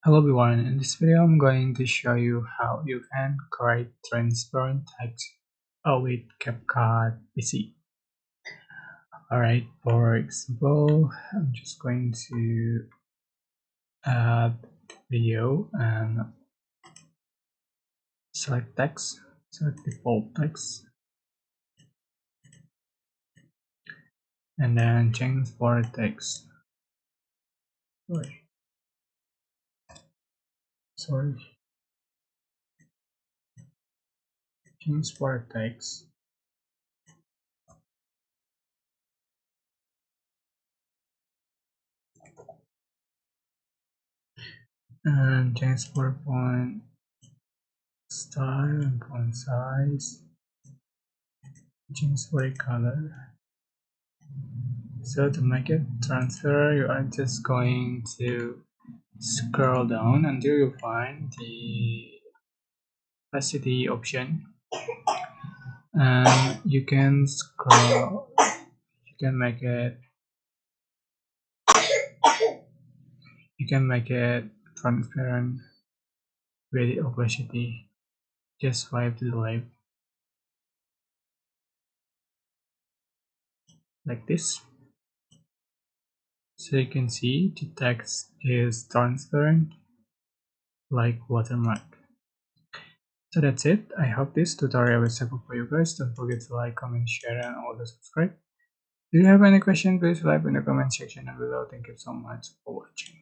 Hello everyone, in this video I'm going to show you how you can create transparent text with CapCut PC. Alright, for example, I'm just going to add video and select text, select default text, and then change for text. Sorry, change for text. And change for font style and font size, change for color. So to make it transfer, you are just going to scroll down until you find the opacity option, and you can scroll. You can make it. You can make it transparent with the opacity. Just swipe to the left, like this. So you can see the text is transparent, like watermark. So that's it. I hope this tutorial was helpful for you guys. Don't forget to like, comment, share, and also subscribe. If you have any question, please leave in the comment section below. Thank you so much for watching.